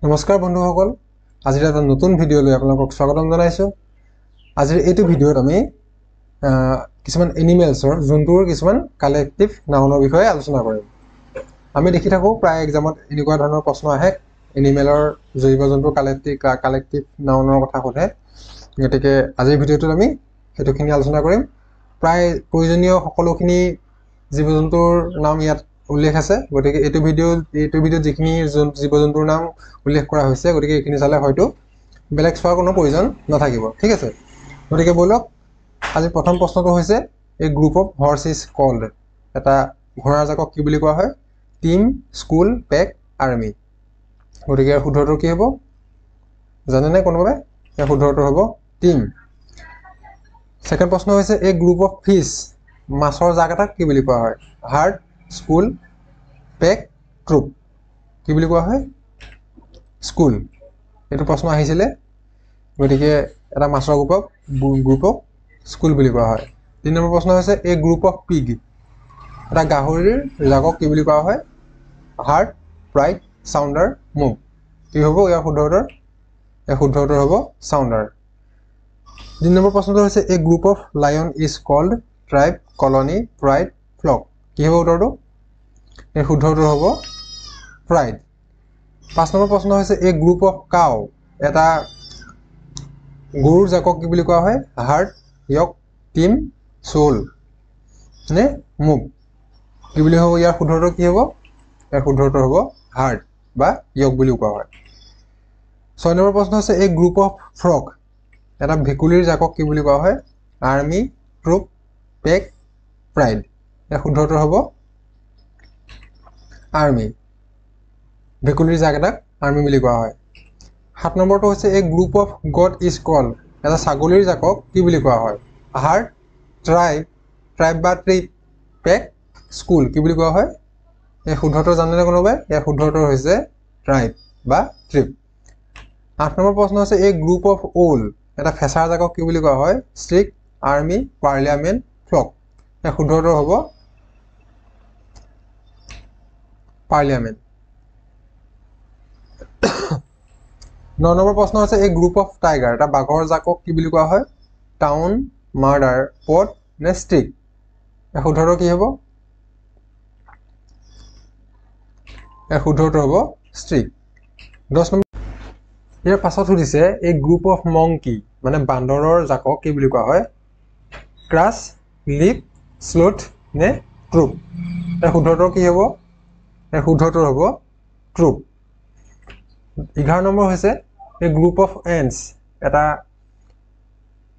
নমস্কাৰ বন্ধুসকল, আজিৰ এটা নতুন ভিডিঅ' লৈ আপোনালোকক স্বাগতম জনাইছোঁ। আজিৰ এইটো ভিডিঅ'ত আমি কিছুমান এনিমেলছৰ জন্তুৰ কিছুমান কালেক্টিভ নাউনৰ বিষয়ে আলোচনা কৰিম। আমি দেখি থাকোঁ প্ৰায় এক্সামত এনেকুৱা ধৰণৰ প্ৰশ্ন আহে, এনিমেলৰ জৈৱ জন্তুৰ কালেক্টিভ নাউনৰ কথা সোধে। গতিকে আজিৰ ভিডিঅ'টোত আমি সেইটোখিনি আলোচনা কৰিম। প্ৰায় প্ৰয়োজনীয় সকলোখিনি জীৱ জন্তুৰ নাম ইয়াত উল্লেখ আছে। গতিকে এইটো ভিডিঅ'ত যিখিনি জীৱ জন্তুৰ নাম উল্লেখ কৰা হৈছে, গতিকে এইখিনি চালে হয়তো বেলেগ চোৱাৰ কোনো প্ৰয়োজন নাথাকিব। ঠিক আছে, গতিকে বলক আজি প্ৰথম প্ৰশ্নটো হৈছে a group of horse is called. এটা ঘোঁৰাৰ জাকক কি বুলি কোৱা হয়? Team, school, pack, army. গতিকে ইয়াৰ শুদ্ধটো কি হ'ব জানেনে কোনোবাই? ইয়াৰ শুদ্ধটো হ'ব টিম। ছেকেণ্ড প্ৰশ্ন হৈছে এ গ্ৰুপ অফ ফিছ। মাছৰ জাক এটাক কি বুলি কোৱা হয়? Heart, school, pack, troop. কি বুলি কোৱা হয়? স্কুল। এইটো প্ৰশ্ন আহিছিলে, গতিকে এটা মাছৰ গ্ৰুপক স্কুল বুলি কোৱা হয়। 3 নম্বৰ প্ৰশ্ন হৈছে এ গ্ৰুপ অফ পিগ। এটা গাহৰিৰ জাকক কি বুলি কোৱা হয়? Herd, pride, sounder, move. কি হ'ব ইয়াৰ শুদ্ধ উত্তৰ? ইয়াৰ শুদ্ধ উত্তৰ হ'ব চাউণ্ডাৰ। 3 নম্বৰ প্ৰশ্নটো হৈছে a group of lion is called tribe, colony, pride, flock. কি হ'ব উত্তৰটো? ইয়াৰ শুদ্ধ উত্তৰ হ'ব প্ৰাইড। 5 নম্বৰ প্ৰশ্ন হৈছে এ গ্ৰুপ অফ কাউ। এটা গৰুৰ জাকক কি বুলি কোৱা হয়? হাৰ্ট, য়ক, টিম, চোল নে মুভ। কি বুলি হ'ব ইয়াৰ শুদ্ধ উত্তৰ? কি হ'ব ইয়াৰ শুদ্ধ উত্তৰ হ'ব হাৰ্ট বা য়ক বুলিও কোৱা হয়। 6 নম্বৰ প্ৰশ্ন হৈছে এ গ্ৰুপ অফ ফ্ৰক। এটা ভেকুলীৰ জাকক কি বুলি কোৱা হয়? Army, troop, pack, pride. ইয়াৰ শুদ্ধ উত্তৰ হ'ব আৰ্মি। ভেকুলীৰ জাক এটাক আৰ্মি বুলি কোৱা হয়। 7 নম্বৰটো হৈছে a group of goat is called. এটা ছাগলীৰ জাকক কি বুলি কোৱা হয়? হাৰ্ট, ট্ৰাইব বা ট্ৰিপ, পেক, স্কুল। কি বুলি কোৱা হয়? এই শুদ্ধটো জানেনে কোনোবাই? ইয়াৰ শুদ্ধটো হৈছে ট্ৰাইব বা ট্ৰিপ। 8 নম্বৰ প্ৰশ্ন হৈছে এ গ্ৰুপ অফ ওল। এটা ফেঁচাৰ জাকক কি বুলি কোৱা হয়? Streak, army, parliament, flock. ইয়াৰ শুদ্ধটো হ'ব পাৰ্লিয়ামেণ্ট। 9 নম্বৰ প্ৰশ্ন হৈছে এ গ্ৰুপ অফ টাইগাৰ। এটা বাঘৰ জাকক কি বুলি কোৱা হয়? টাউন, মাৰ্ডাৰ, পট নে ষ্ট্ৰিক। ইয়াৰ শুদ্ধটো কি হ'ব? ইয়াৰ শুদ্ধটো হ'ব ষ্ট্ৰিক। 10 নম্বৰ ইয়াৰ পাছত সুধিছে এ গ্ৰুপ অফ মংকি, মানে বান্দৰৰ জাকক কি বুলি কোৱা হয়? ক্ৰাছ, লিপ, স্লুথ নে ট্ৰুপ। ইয়াৰ শুদ্ধটো কি হ'ব? ইয়াৰ শুদ্ধটো হ'ব ট্ৰুপ। 11 নম্বৰ হৈছে এ গ্ৰুপ অফ এণ্টছ। এটা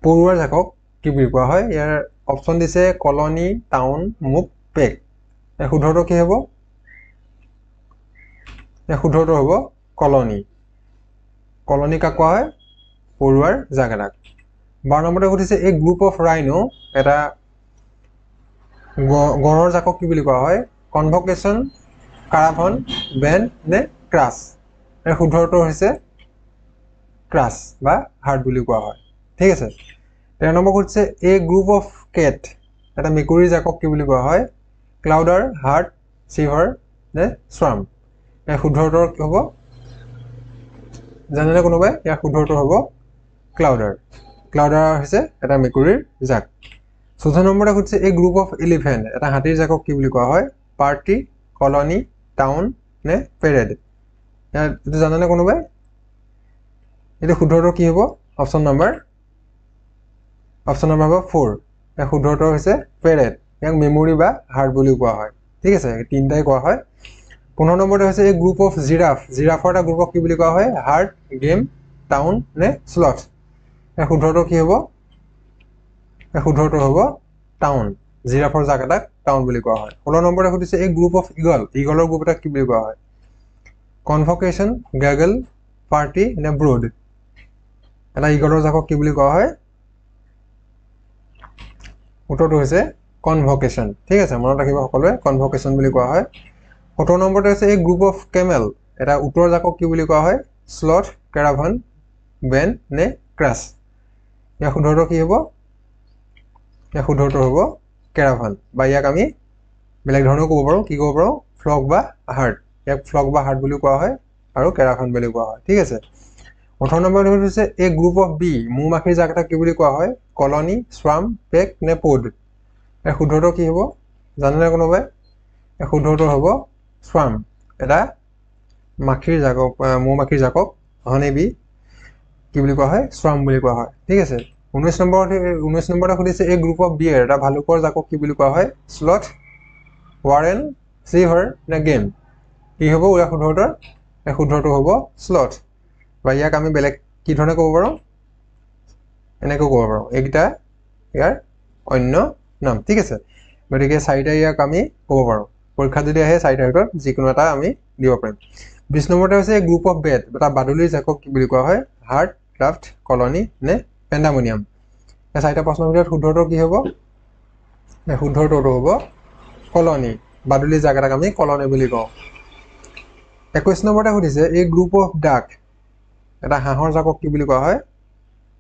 পৰুৱাৰ জাকক কি বুলি কোৱা হয়? ইয়াৰ অপশ্যন দিছে কলনি, টাউন, মুভ, পেক। ইয়াৰ শুদ্ধটো কি হ'ব? ইয়াৰ শুদ্ধটো হ'ব কলনি। কলনি কাক কোৱা হয়? পৰুৱাৰ জাক এটাক। 12 নম্বৰতে সুধিছে এ গ্ৰুপ অফ ৰাইনো। এটা গড়ৰ জাকক কি বুলি কোৱা হয়? কনভকেশ্যন, কাৰাভন, বেণ্ড নে ক্ৰাছ। ইয়াৰ শুদ্ধ উত্তৰ হৈছে ক্ৰাছ বা হাৰ্ট বুলি কোৱা হয়। ঠিক আছে। 13 নম্বৰ সুধিছে এ গ্ৰুপ অফ কেট। এটা মেকুৰীৰ জাকক কি বুলি কোৱা হয়? ক্লাউডাৰ, হাৰ্ট, চিভাৰ নে স্ৱাৰ্ম। ইয়াৰ শুদ্ধ উত্তৰ কি হ'ব জানেনে কোনোবাই? ইয়াৰ শুদ্ধ উত্তৰ হ'ব ক্লাউডাৰ। ক্লাউডাৰ হৈছে এটা মেকুৰীৰ জাক। 14 নম্বৰতে সুধিছে এ গ্ৰুপ অফ এলিফেণ্ট। এটা হাতীৰ জাকক কি বুলি কোৱা হয়? পাৰ্টি, কলনি, টাউন নে পেৰেড। এইটো জানেনে কোনোবাই? এইটো শুদ্ধ উত্তৰ কি হ'ব? অপশ্যন নম্বৰ হ'ব 4। ইয়াৰ শুদ্ধ উত্তৰ হৈছে পেৰেড। ইয়াক মেমৰি বা হাৰ্ট বুলিও কোৱা হয়। ঠিক আছে, তিনিটাই কোৱা হয়। 15 নম্বৰতে হৈছে এই গ্ৰুপ অফ জিৰাফ। জিৰাফৰ এটা গ্ৰুপক কি বুলি কোৱা হয়? হাৰ্ট, গেম, টাউন নে স্লথ। ইয়াৰ শুদ্ধটো কি হ'ব? ইয়াৰ শুদ্ধটো হ'ব টাউন। জিৰাফৰ জাক এটাক টাউন বুলি কোৱা হয়। 16 নম্বৰতে সুধিছে এই গ্ৰুপ অফ ইগল। ইগলৰ গ্ৰুপ এটাক কি বুলি কোৱা হয়? কনভকেশ্যন, গেগল, পাৰ্টি নে ব্ৰুড। এটা ইগলৰ জাকক কি বুলি কোৱা হয়? উত্তৰটো হৈছে কনভকেশ্যন। ঠিক আছে, মনত ৰাখিব সকলোৱে, কনভকেশ্যন বুলি কোৱা হয়। 17 নম্বৰতে হৈছে এই গ্ৰুপ অফ কেমেল। এটা উটৰ জাকক কি বুলি কোৱা হয়? স্লথ, কেৰাভান, বেণ্ড নে ক্ৰাছ। ইয়াৰ শুদ্ধটো কি হ'ব? ইয়াৰ শুদ্ধটো হ'ব কেৰাভান, বা ইয়াক আমি বেলেগ ধৰণেও ক'ব পাৰোঁ। কি ক'ব পাৰোঁ? ফ্লক বা হাৰ্ট। ইয়াক ফ্লক বা হাৰ্ট বুলিও কোৱা হয়। আৰু কেৰাফান বুলি কোৱা হয় ঠিক আছে 18 নম্বৰ হৈছে এ গ্ৰুপ অফ বি মৌমাখিৰ জাকটা কি বুলি কোৱা হয় কলনি স্ৱাম পেক নে পোড এ শুদ্ধটো কি হ'ব জানেনে কোনোবাই এ শুদ্ধটো হ'ব স্ৱাম এটা মাখিৰ জাকক মৌমাখিৰ জাকক হনি বি কি বুলি কোৱা হয় স্ৱাম বুলি কোৱা হয় ঠিক আছে 19 নম্বৰতে সুধিছে এই গ্ৰুপ অফ বিয়েৰ এটা ভালুকৰ জাকক কি বুলি কোৱা হয় স্লথ ৱাৰেন চিভাৰ নে গেম কি হ'ব উৰা শুদ্ধটোৰ এই শুদ্ধটো হ'ব স্লথ বা ইয়াক আমি বেলেগ কি ধৰণে ক'ব পাৰোঁ এনেকৈ ক'ব পাৰোঁ এইকেইটা ইয়াৰ অন্য নাম ঠিক আছে গতিকে চাৰিটা ইয়াক আমি ক'ব পাৰোঁ পৰীক্ষা যদি আহে চাৰিটাৰ ভিতৰত যিকোনো এটা আমি দিব পাৰিম 20 নম্বৰতে হৈছে গ্ৰুপ অফ বেট এটা বাদুলিৰ জাকক কি বুলি কোৱা হয় হাৰ্ট ক্ৰাফ্ট কলনি নে পেণ্ডামনিয়াম এই চাৰিটা প্ৰশ্নৰ ভিতৰত শুদ্ধটো কি হ'ব এই শুদ্ধটো হ'ব কলনি বাদুলিৰ জাক এটাক আমি কলনি বুলি কওঁ 21 নম্বৰতে সুধিছে এই গ্ৰুপ অফ ডাক এটা হাঁহৰ জাকক কি বুলি কোৱা হয়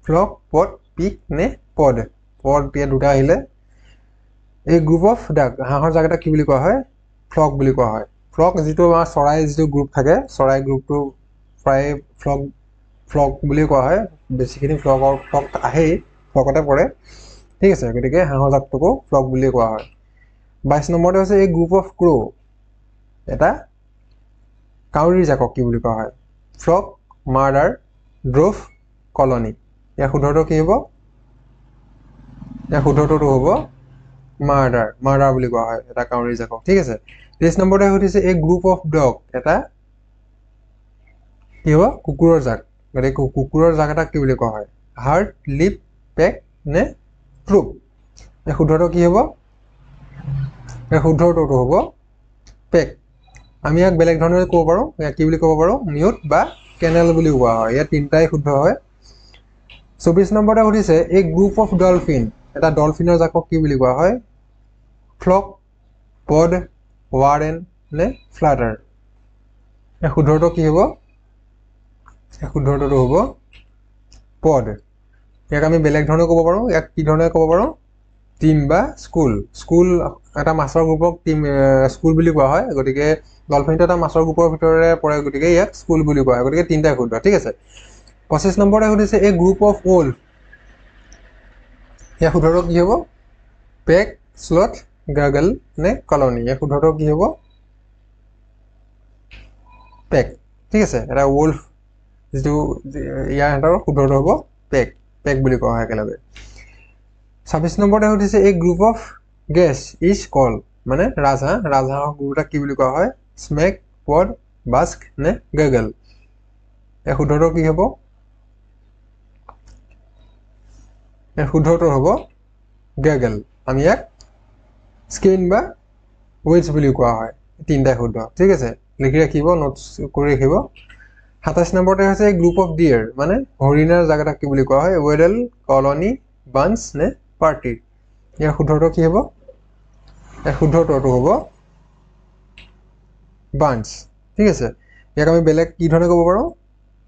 ফ্লক পড পিক নে পড পড এতিয়া দুটা আহিলে এই গ্ৰুপ অফ ডাক হাঁহৰ জাক এটা কি বুলি কোৱা হয় ফ্লক বুলি কোৱা হয় ফ্লক যিটো আমাৰ চৰাই যিটো গ্ৰুপ থাকে চৰাই গ্ৰুপটো প্ৰায় ফ্লক বুলি কোৱা হয় বেছিখিনি ফ্লক আহেই ফ্লকতে পৰে ঠিক আছে গতিকে হাঁহৰ জাকটোকো ফ্লক বুলি কোৱা হয় 22 নম্বৰতে হৈছে এই গ্ৰুপ অফ ক্ৰো এটা কাউৰীৰ জাকক কি বুলি কোৱা হয় ফ্লক মাৰ্ডাৰ ড্ৰফ কলনি ইয়াৰ শুদ্ধটো কি হ'ব ইয়াৰ শুদ্ধটো হ'ব মাৰ্ডাৰ বুলি কোৱা হয় এটা কাউৰীৰ জাকক ঠিক আছে 23 নম্বৰতে সুধিছে এই গ্ৰুপ অফ ডগ এটা কি হ'ব কুকুৰৰ জাক গতিকে কুকুৰৰ জাক এটা কি বুলি কোৱা হয় হাৰ্ট লিপ পেক নে ট্ৰুপ এই শুদ্ধটো কি হ'ব এই শুদ্ধটো হ'ব পেক আমি ইয়াক বেলেগ ধৰণে ক'ব পাৰোঁ ইয়াক কি বুলি ক'ব পাৰোঁ মিউট বা কেনেল বুলি কোৱা হয় ইয়াত তিনিটাই শুদ্ধ হয় 24 নম্বৰতে সুধিছে এই গ্ৰুপ অফ ডলফিন এটা ডলফিনৰ জাকক কি বুলি কোৱা হয় ফ্লক পড ৱাৰেন নে ফ্লাটাৰ এই শুদ্ধটো কি হ'ব এই শুদ্ধটো হ'ব পড ইয়াক আমি বেলেগ ধৰণে ক'ব পাৰোঁ ইয়াক কি ধৰণে ক'ব পাৰোঁ টিম বা স্কুল এটা মাছৰ গ্ৰুপক টিম স্কুল বুলি কোৱা হয় গতিকে ডলফিনটো এটা মাছৰ গ্ৰুপৰ ভিতৰে পৰে গতিকে ইয়াক স্কুল বুলি কোৱা হয় গতিকে তিনিটাই শুদ্ধ ঠিক আছে 25 নম্বৰতে সুধিছে এই গ্ৰুপ অফ ওল্ফ ইয়াৰ শুদ্ধটো কি হ'ব পেক স্লথ গাগল নে কলনি ইয়াৰ শুদ্ধটো কি হ'ব পেক ঠিক আছে এটা ওল্ফ যিটো ইয়াৰ সিহঁতৰ শুদ্ধটো হ'ব পেক বুলি কোৱা হয় একেলগে 26 নম্বৰতে সুধিছে এই গ্ৰুপ অফ গেছ ইজ কল মানে ৰাজহাঁহৰ গ্ৰুপ এটা কি বুলি কোৱা হয় স্মেক পড বাস্ক নে গাগল এই শুদ্ধটো কি হ'ব এই শুদ্ধটো হ'ব গাগল আমি ইয়াক স্কিন বা ৱেটছ বুলি কোৱা হয় তিনিটাই শুদ্ধ ঠিক আছে লিখি ৰাখিব নোটছ কৰি ৰাখিব 27 নম্বৰতে হৈছে গ্ৰুপ অফ ডিয়াৰ মানে হৰিণাৰ জাগাটা কি বুলি কোৱা হয় ৱেডেল কলনি বাঞ্চ নে পাৰ্টি ইয়াৰ শুদ্ধটো কি হ'ব এই শুদ্ধটো হ'ব বাঞ্চ ঠিক আছে ইয়াক আমি বেলেগ কি ধৰণে ক'ব পাৰোঁ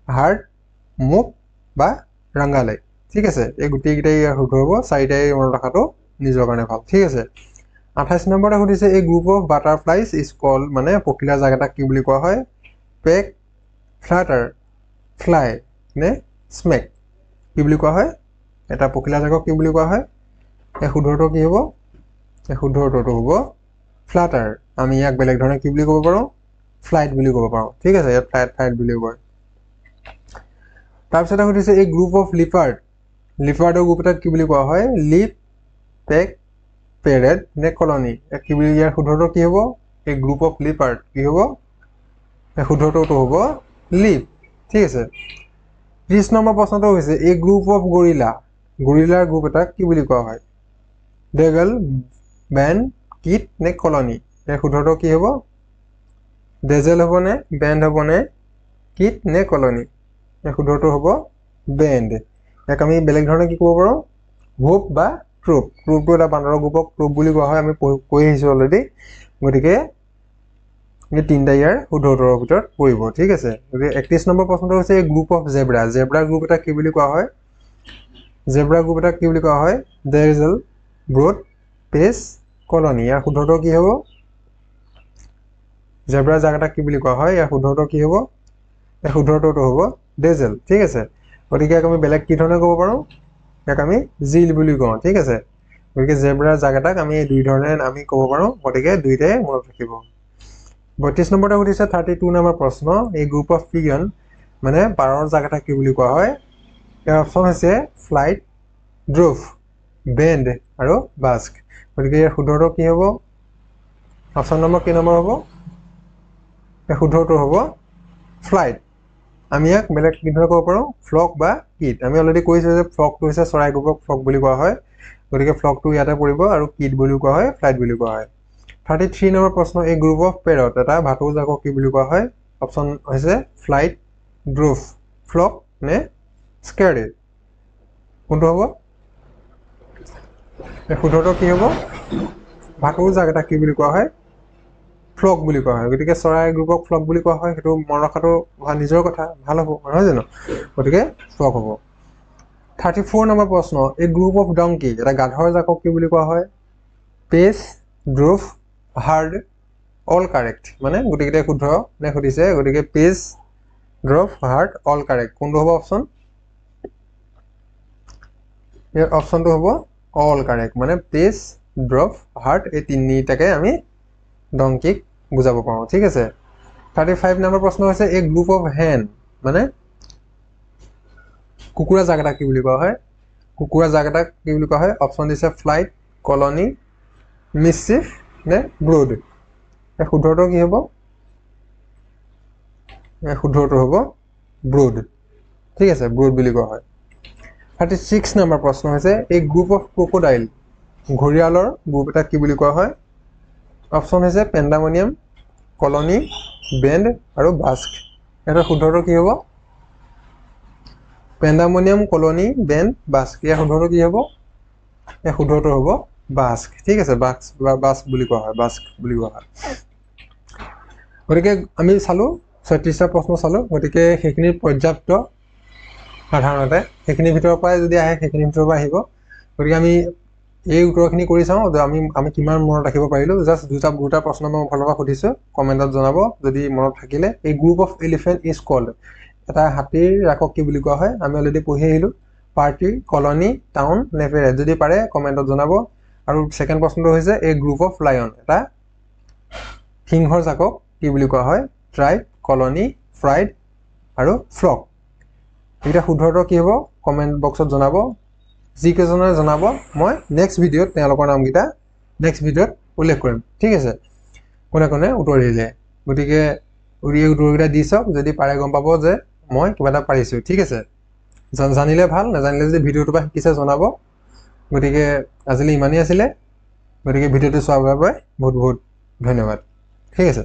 হাৰ্ট মুখ বা ৰাংগালে ঠিক আছে এই গোটেইকেইটাই ইয়াৰ শুদ্ধ হ'ব চাৰিটাই মনত ৰখাটো নিজৰ কাৰণে ভাল ঠিক আছে 28 নম্বৰতে সুধিছে এই গ্ৰুপ অফ বাটাৰফ্লাইজ ইজ কল মানে পখিলা জাগাটা কি বুলি কোৱা হয় পেক ফ্লাটাৰ ফ্লাই নে স্মেক কি বুলি কোৱা হয় এটা পখিলা জাকক কি বুলি কোৱা হয় এই শুদ্ধটো কি হ'ব এই শুদ্ধটো হ'ব ফ্লাটাৰ আমি ইয়াক বেলেগ ধৰণে কি বুলি ক'ব পাৰোঁ ফ্লাইট বুলি ক'ব পাৰোঁ ঠিক আছে ইয়াত ফ্লাইট বুলি কয় তাৰপিছতে সুধিছে এই গ্ৰুপ অফ লিপাৰ্ডৰ গ্ৰুপ এটাক কি বুলি কোৱা হয় লিপ পেক পেৰেড নে কলনি কি বুলি ইয়াৰ শুদ্ধটো কি হ'ব এই গ্ৰুপ অফ লিপাৰ্ড কি হ'ব এই শুদ্ধটো হ'ব লিপ ঠিক আছে 30 নম্বৰ প্ৰশ্নটো হৈছে এই গ্ৰুপ অফ গৰিলাৰ গ্ৰুপ এটাক কি বুলি কোৱা হয় ডেগল বেণ্ড কিট নে কলনি এই শুদ্ধটো কি হ'ব ডেজেল হ'বনে বেণ্ড হ'বনে কিট নে কলনি এই শুদ্ধটো হ'ব বেণ্ড ইয়াক আমি বেলেগ ধৰণে কি ক'ব পাৰোঁ গ্ৰুপ বা ট্ৰুপটো এটা বান্দৰৰ গ্ৰুপক ট্ৰুপ বুলি কোৱা হয় আমি কৈ আহিছোঁ অলৰেডি গতিকে এই তিনিটা ইয়াৰ শুদ্ধটোৰ ভিতৰত পৰিব ঠিক আছে গতিকে 31 নম্বৰ প্ৰশ্নটো হৈছে এই গ্ৰুপ অফ জেব্ৰা গ্ৰুপ এটা কি বুলি কোৱা হয় ডেজেল ব্ৰড পেজ কলনি ইয়াৰ শুদ্ধটো কি হ'ব জেব্ৰা জাগাটা কি বুলি কোৱা হয় ইয়াৰ শুদ্ধটো কি হ'ব শুদ্ধৰটো হ'ব ডেজেল ঠিক আছে গতিকে আমি বেলেগ কি ধৰণে ক'ব পাৰোঁ ইয়াক আমি জিল বুলি কওঁ ঠিক আছে গতিকে জেব্ৰাৰ জাগাটাক আমি দুই ধৰণে আমি ক'ব পাৰোঁ গতিকে দুইটাই মনত ৰাখিব 32 নম্বৰতে সুধিছে 32 নম্বৰ প্ৰশ্ন এই গ্ৰুপ অফ পিজন মানে পাৰৰ জাগাটাক কি বুলি কোৱা হয় ইয়াৰ অপশ্যন হৈছে ফ্লাইট ড্ৰোভ বেণ্ড আৰু বাস্ক গতিকে ইয়াৰ শুদ্ধৰটো কি হ'ব অপশ্যন নম্বৰ কি নম্বৰ হ'ব এই শুদ্ধৰটো হ'ব ফ্লাইট আমি ইয়াক বেলেগ কি ধৰণে ক'ব পাৰোঁ ফ্লক বা কিট আমি অলৰেডি কৈছোঁ যে ফ্লকটো হৈছে চৰাই গ্ৰুপক ফ্লক বুলি কোৱা হয় গতিকে ফ্লকটো ইয়াতে পৰিব আৰু কিট বুলিও কোৱা হয় ফ্লাইট বুলি কোৱা হয় 33 নম্বৰ প্ৰশ্ন এই গ্ৰুপ অফ পেৰট এটা ভাটৌ জাকক কি বুলি কোৱা হয় অপশ্যন হৈছে ফ্লাইট ড্ৰোভ ফ্লক নে স্কেয়াৰ্ড কোনটো হ'ব এই শুদ্ধৰটো কি হ'ব ভাটৌ জাক এটা কি বুলি কোৱা হয় ফ্লক বুলি কোৱা হয় গতিকে চৰাই গ্ৰুপক ফ্লক বুলি কোৱা হয় সেইটো মনত ৰখাটো নিজৰ কথা ভাল হ'ব নহয় জানো গতিকে ফ্লক হ'ব 34 নম্বৰ প্ৰশ্ন এই গ্ৰুপ অফ ডংকি এটা গাধৰ জাকক কি বুলি কোৱা হয় পেচ ড্ৰোভ হাৰ্ড অল কাৰেক্ট মানে গোটেইকেইটাই শুদ্ধ নে সুধিছে গতিকে পেচ ড্ৰোভ হাৰ্ড অল কাৰেক্ট কোনটো হ'ব অপশ্যন ইয়াৰ অপশ্যনটো হ'ব অল কাৰেক্ট মানে পেচ ড্ৰোভ হাৰ্ড এই তিনিটাকে আমি ডংকিক বুজাব পাৰোঁ ঠিক আছে 35 নম্বৰ প্ৰশ্ন হৈছে এই গ্ৰুপ অফ হেন মানে কুকুৰা জাক কি বুলি কোৱা হয় কুকুৰা জাক কি বুলি কোৱা হয় অপশ্যন দিছে ফ্লাইট কলনি মিছচিফ নে ব্ৰুড এই শুদ্ধৰটো কি হ'ব এই শুদ্ধৰটো হ'ব ব্ৰুড ঠিক আছে ব্ৰুড বুলি কোৱা হয় 36 নম্বৰ প্ৰশ্ন হৈছে এই গ্ৰুপ অফ ক্ৰকোডাইল ঘৰিয়ালৰ গ্ৰুপ এটা কি বুলি কোৱা হয় অপশ্যন হৈছে পেণ্ডামনিয়াম কলনি বেণ্ড আৰু বাস্ক ইয়াৰ শুদ্ধৰটো কি হ'ব পেণ্ডামনিয়াম কলনি বেণ্ড বাস্ক ইয়াৰ শুদ্ধৰটো কি হ'ব এই শুদ্ধৰটো হ'ব বাস্ক ঠিক আছে বাস্ক বুলি কোৱা হয় বাস্ক বুলি কোৱা হয় গতিকে আমি চালোঁ 36টা প্ৰশ্ন চালোঁ গতিকে সেইখিনি পৰ্যাপ্ত সাধাৰণতে সেইখিনিৰ ভিতৰৰ পৰাই যদি আহে সেইখিনিৰ ভিতৰৰ পৰা আহিব গতিকে আমি এই উত্তৰখিনি কৰি চাওঁ যে আমি কিমান মনত ৰাখিব পাৰিলোঁ জাষ্ট দুটা প্ৰশ্ন মই ফালৰ পৰা সুধিছোঁ কমেণ্টত জনাব যদি মনত থাকিলে এই group of elephant is called এটা হাতীৰ ৰাকক কি বুলি কোৱা হয় আমি অলৰেডি পঢ়ি আহিলোঁ পাৰ্টি কলনি টাউন নে পেৰেড যদি পাৰে কমেণ্টত জনাব আৰু ছেকেণ্ড প্ৰশ্নটো হৈছে এই গ্ৰুপ অফ লায়ন এটা সিংহৰ জাকক কি বুলি কোৱা হয় ট্ৰাইব কলনি ফ্ৰাইড আৰু ফ্লক এইকেইটা শুদ্ধৰটো কি হ'ব কমেণ্ট বক্সত জনাব যিকেইজনে জনাব মই নেক্সট ভিডিঅ'ত তেওঁলোকৰ নামকেইটা নেক্সট ভিডিঅ'ত উল্লেখ কৰিম ঠিক আছে কোনে কোনে উত্তৰ দিলে গতিকে এই উত্তৰকেইটা দি চাওক যদি পাৰে গম পাব যে মই কিবা এটা পাৰিছোঁ ঠিক আছে জানিলে ভাল নাজানিলে যদি ভিডিঅ'টোৰ পৰা শিকিছে জনাব গতিকে আজিলৈ ইমানেই আছিলে গতিকে ভিডিঅ'টো চোৱাৰ বাবে বহুত বহুত ধন্যবাদ ঠিক আছে